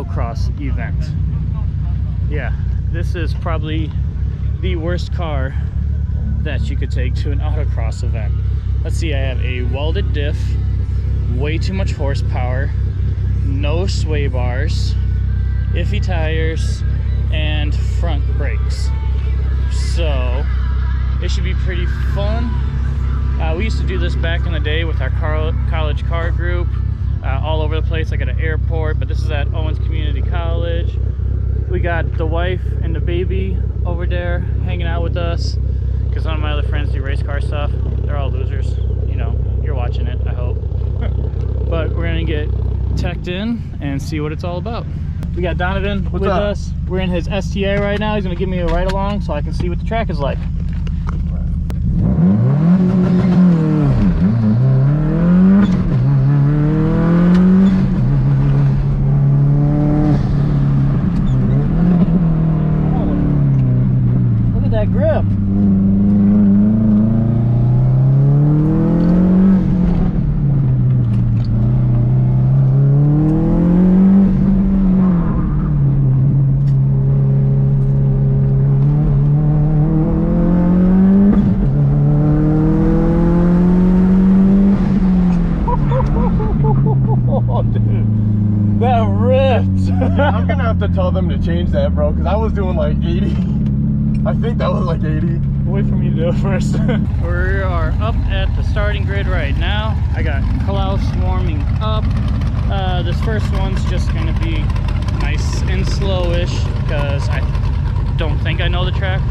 Autocross Event. Yeah, this is probably the worst car that you could take to an autocross event. Let's see, I have a welded diff, way too much horsepower, no sway bars, iffy tires, and front brakes. So it should be pretty fun. We used to do this back in the day with our college car group, all over the place, like at an airport, but this is at Owens Community College. We got the wife and the baby over there hanging out with us because none of my other friends do race car stuff. They're all losers. You know, you're watching it, I hope. But we're gonna get teched in and see what it's all about. We got Donovan with us. We're in his STA right now. He's gonna give me a ride along so I can see what the track is like. Look at that grip. That ripped! I'm gonna have to tell them to change that, bro, because I was doing like 80. I think that was like 80. Wait for me to do it first. We are up at the starting grid right now. I got Klaus warming up. This first one's just gonna be nice and slowish because I don't think I know the track.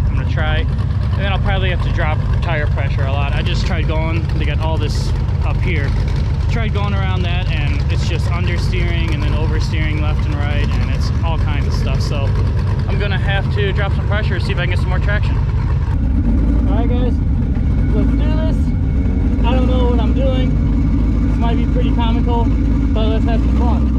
I'm gonna try. And then I'll probably have to drop tire pressure a lot. I just tried going, they got all this up here. Tried going around that and it's just understeering and then oversteering left and right and it's all kinds of stuff. So I'm gonna have to drop some pressure, see if I can get some more traction. Alright guys, let's do this. I don't know what I'm doing. This might be pretty comical, but let's have some fun.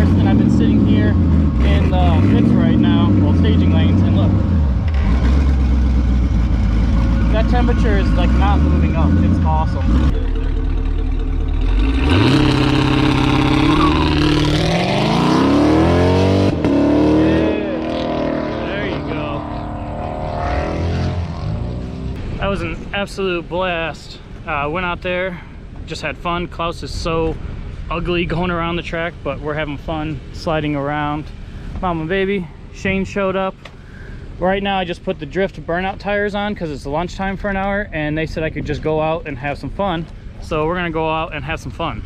tires, and I've been sitting here in the pits right now, well, staging lanes, and look, that temperature is like not moving up. It's awesome. That was an absolute blast. Went out there, just had fun. Klaus is so ugly going around the track, but we're having fun sliding around. Mama baby, Shane showed up. Right now I just put the drift burnout tires on because it's lunchtime for an hour, and they said I could just go out and have some fun. So we're gonna go out and have some fun.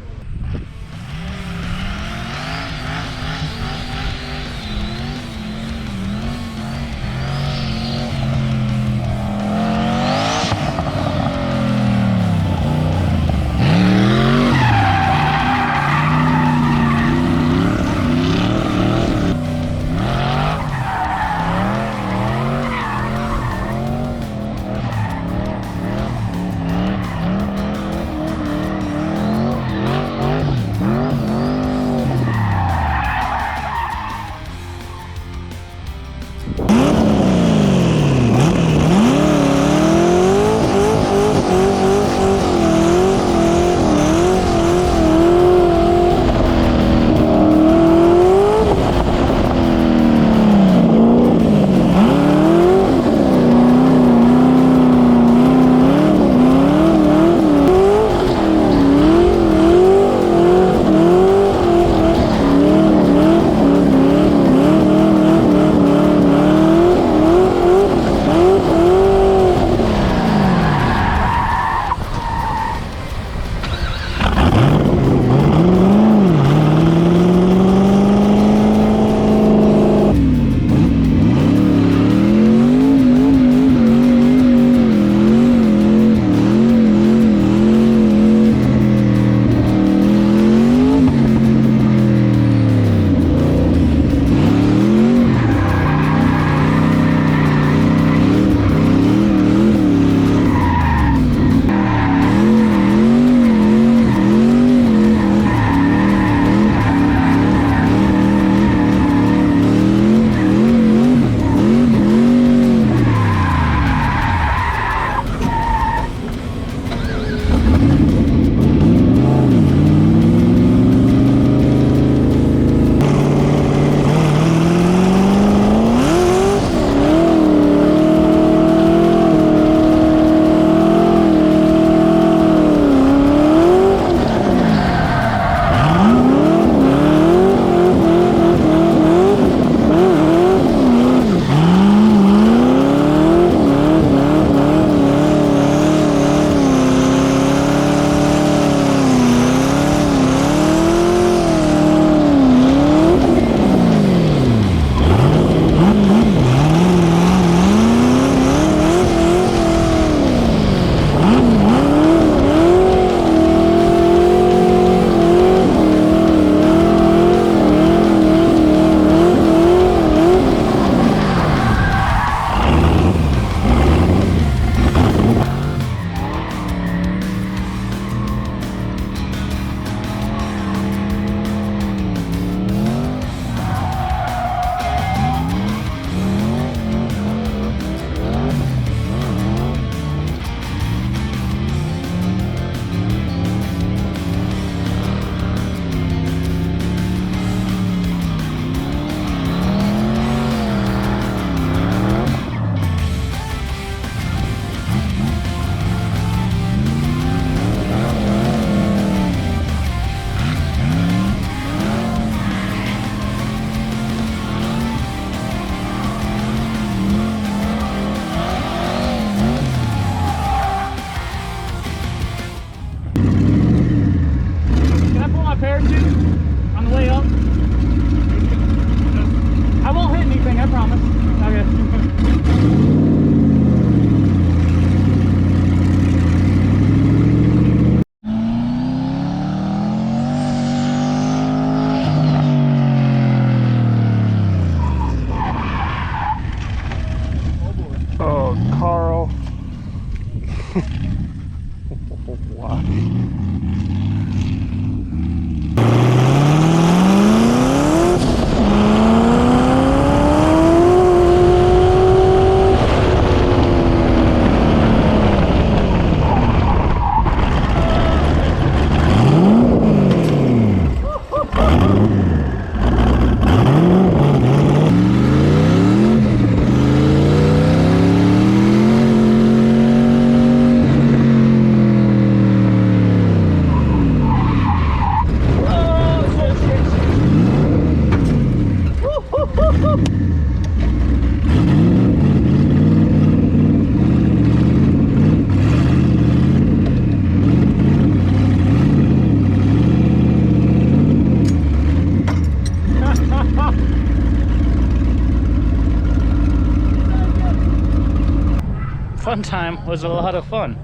fun time was a lot of fun.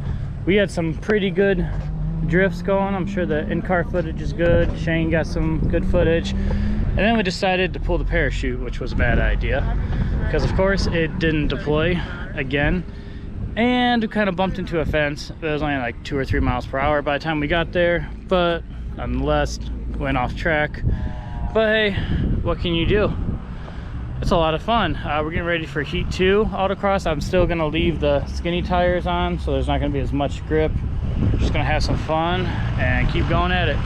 We had some pretty good drifts going. I'm sure the in-car footage is good. Shane got some good footage. And then we decided to pull the parachute, which was a bad idea because of course it didn't deploy again. And we kind of bumped into a fence. It was only like 2 or 3 miles per hour by the time we got there, but nonetheless went off track. But hey, what can you do? It's a lot of fun. We're getting ready for Heat 2 Autocross. I'm still gonna leave the skinny tires on, so there's not gonna be as much grip. Just gonna have some fun and keep going at it.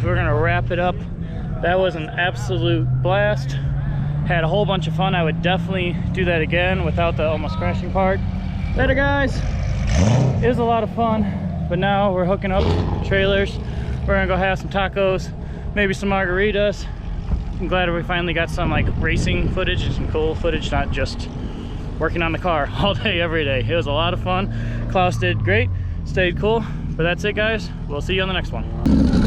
We're gonna wrap it up. That was an absolute blast. Had a whole bunch of fun. I would definitely do that again without the almost crashing part. Later guys. It was a lot of fun, but now we're hooking up trailers. We're gonna go have some tacos, maybe some margaritas. I'm glad we finally got some like racing footage and some cool footage, not just working on the car all day every day. It was a lot of fun. Klaus did great, stayed cool. But that's it guys, we'll see you on the next one.